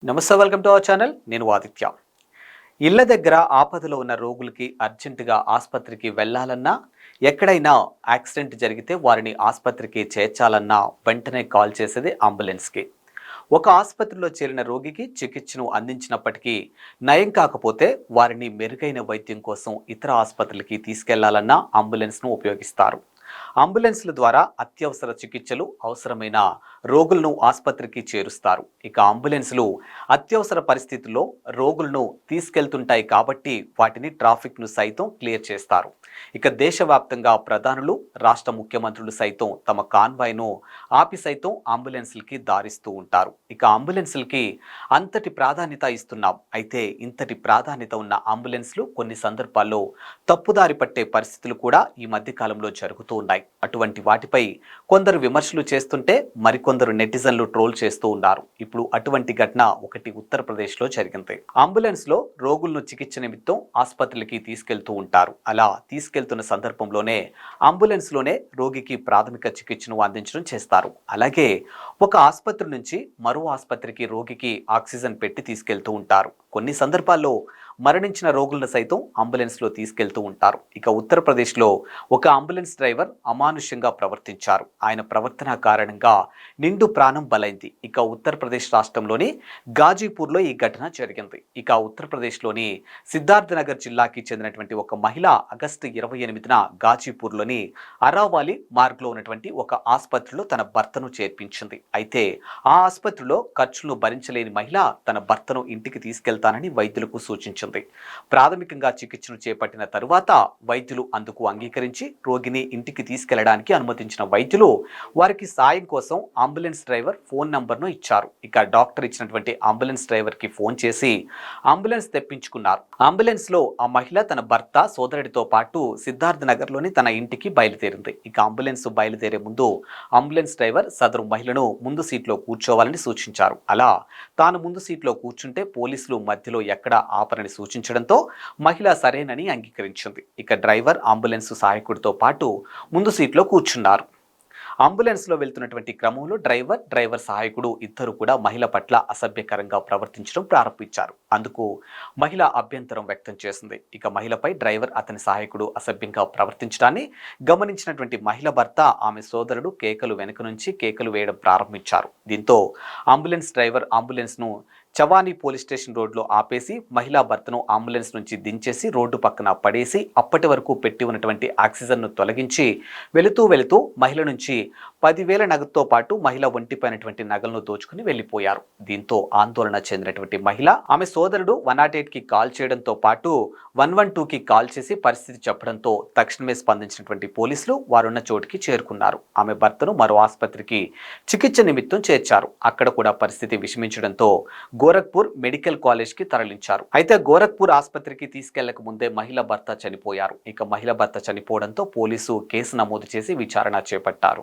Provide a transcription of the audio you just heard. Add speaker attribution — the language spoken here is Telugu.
Speaker 1: నమస్తే, వెల్కమ్ టు అవర్ ఛానల్. నేను ఆదిత్య. ఇళ్ల దగ్గర ఆపదలో ఉన్న రోగులకి అర్జెంటుగా ఆసుపత్రికి వెళ్ళాలన్నా, ఎక్కడైనా యాక్సిడెంట్ జరిగితే వారిని ఆసుపత్రికి చేర్చాలన్నా వెంటనే కాల్ చేసేది అంబులెన్స్కి. ఒక ఆసుపత్రిలో చేరిన రోగికి చికిత్సను అందించినప్పటికీ నయం కాకపోతే వారిని మెరుగైన వైద్యం కోసం ఇతర ఆసుపత్రులకి తీసుకెళ్లాలన్నా అంబులెన్స్ను ఉపయోగిస్తారు. అంబులెన్స్ల ద్వారా అత్యవసర చికిత్సలు అవసరమైన రోగులను ఆసుపత్రికి చేరుస్తారు. ఇక అంబులెన్స్లు అత్యవసర పరిస్థితుల్లో రోగులను తీసుకెళ్తుంటాయి కాబట్టి వాటిని ట్రాఫిక్ను సైతం క్లియర్ చేస్తారు. ఇక దేశవ్యాప్తంగా ప్రధానులు, రాష్ట్ర ముఖ్యమంత్రులు సైతం తమ కాన్వాయ్ను ఆపి సైతం అంబులెన్స్లకి దారిస్తూ ఉంటారు. ఇక అంబులెన్స్లకి అంతటి ప్రాధాన్యత ఇస్తున్నాం. అయితే ఇంతటి ప్రాధాన్యత ఉన్న అంబులెన్స్లు కొన్ని సందర్భాల్లో తప్పుదారి పట్టే పరిస్థితులు కూడా ఈ మధ్య కాలంలో జరుగుతూ ఉన్నాయి. అటువంటి వాటిపై కొందరు విమర్శలు చేస్తుంటే మరికొందరు నెటిజన్లు ట్రోల్ చేస్తూ ఉన్నారు. ఇప్పుడు అటువంటి ఘటన ఒకటి ఉత్తరప్రదేశ్లో జరిగింది. అంబులెన్స్లో రోగులను చికిత్స నిమిత్తం ఆసుపత్రికి తీసుకెళ్తూ ఉంటారు. అలా తీసుకెళ్తున్న సందర్భంలోనే అంబులెన్స్లోనే రోగికి ప్రాథమిక చికిత్సను అందించడం చేస్తారు. అలాగే ఒక ఆసుపత్రి నుంచి మరో ఆసుపత్రికి రోగికి ఆక్సిజన్ పెట్టి తీసుకెళ్తూ ఉంటారు. కొన్ని సందర్భాల్లో మరణించిన రోగులను సైతం అంబులెన్స్లో తీసుకెళ్తూ ఉంటారు. ఇక ఉత్తరప్రదేశ్లో ఒక అంబులెన్స్ డ్రైవర్ అమానుష్యంగా ప్రవర్తించారు. ఆయన ప్రవర్తన కారణంగా నిండు ప్రాణం బలైంది. ఇక ఉత్తరప్రదేశ్ రాష్ట్రంలోని గాజీపూర్లో ఈ ఘటన జరిగింది. ఇక ఉత్తరప్రదేశ్లోని సిద్ధార్థ నగర్ జిల్లాకి చెందినటువంటి ఒక మహిళ ఆగస్టు 28న గాజీపూర్లోని అరావాలి మార్గ్లో ఉన్నటువంటి ఒక ఆసుపత్రిలో తన భర్తను చేర్పించింది. అయితే ఆ ఆసుపత్రిలో ఖర్చులను భరించలేని మహిళ తన భర్తను ఇంటికి తీసుకెళ్తానని వైద్యులకు సూచించింది. ప్రాథమికంగా చికిత్సను చేపట్టిన తరువాత వైద్యులు అందుకు అంగీకరించి రోగిని ఇంటికి తీసుకెళ్లడానికి అనుమతించిన వైద్యులు వారికి సాయం కోసం అంబులెన్స్ డ్రైవర్ ఫోన్ నంబర్ను ఇచ్చారు. ఇక డాక్టర్ ఇచ్చినటువంటి అంబులెన్స్ డ్రైవర్కి ఫోన్ చేసి అంబులెన్స్ తెప్పించుకున్నారు. అంబులెన్స్ లో ఆ మహిళ తన భర్త, సోదరుడితో పాటు సిద్ధార్థ నగర్లోని తన ఇంటికి బయలుదేరింది. ఇక అంబులెన్స్ బయలుదేరే ముందు అంబులెన్స్ డ్రైవర్ సదరు మహిళను ముందు సీట్లో కూర్చోవాలని సూచించారు. అలా తాను ముందు సీట్లో కూర్చుంటే పోలీసులు మధ్యలో ఎక్కడ ఆపరని సూచించడంతో మహిళ సరేనని అంగీకరించింది. ఇక డ్రైవర్ అంబులెన్స్ సహాయకుడితో పాటు ముందు సీట్లో కూర్చున్నారు. అంబులెన్స్లో వెళ్తున్నటువంటి క్రమంలో డ్రైవర్ సహాయకుడు ఇద్దరు కూడా మహిళ పట్ల అసభ్యకరంగా ప్రవర్తించడం ప్రారంభించారు. అందుకు మహిళ అభ్యంతరం వ్యక్తం చేసింది. ఇక మహిళపై డ్రైవర్, అతని సహాయకుడు అసభ్యంగా ప్రవర్తించడాన్ని గమనించినటువంటి మహిళ భర్త, ఆమె సోదరుడు వెనుక నుంచి కేకలు వేయడం ప్రారంభించారు. దీంతో అంబులెన్స్ డ్రైవర్ అంబులెన్స్ను చవానీ పోలీస్ స్టేషన్ రోడ్లో ఆపేసి మహిళా భర్తను అంబులెన్స్ నుంచి దించేసి రోడ్డు పక్కన పడేసి అప్పటి వరకు పెట్టి ఉన్నటువంటి ఆక్సిజన్ను తొలగించి వెళుతూ మహిళ నుంచి 10,000 నగదుతో పాటు మహిళ ఒంటిపైనటువంటి నగలను దోచుకుని వెళ్లిపోయారు. దీంతో ఆందోళన చెందినటువంటి మహిళ ఆమె సోదరుడు 108కి కాల్ చేయడంతో పాటు 112కి కాల్ చేసి పరిస్థితి చెప్పడంతో తక్షణమే స్పందించినటువంటి పోలీసులు వారున్న చోటికి చేరుకున్నారు. ఆమె భర్తను మరో ఆసుపత్రికి చికిత్స నిమిత్తం చేర్చారు. అక్కడ కూడా పరిస్థితి విషమించడంతో గోరఖ్పూర్ మెడికల్ కాలేజ్కి తరలించారు. అయితే గోరఖ్పూర్ ఆసుపత్రికి తీసుకెళ్లక ముందే మహిళ భర్త చనిపోయారు. ఇక మహిళ భర్త చనిపోవడంతో పోలీసు కేసు నమోదు చేసి విచారణ చేపట్టారు.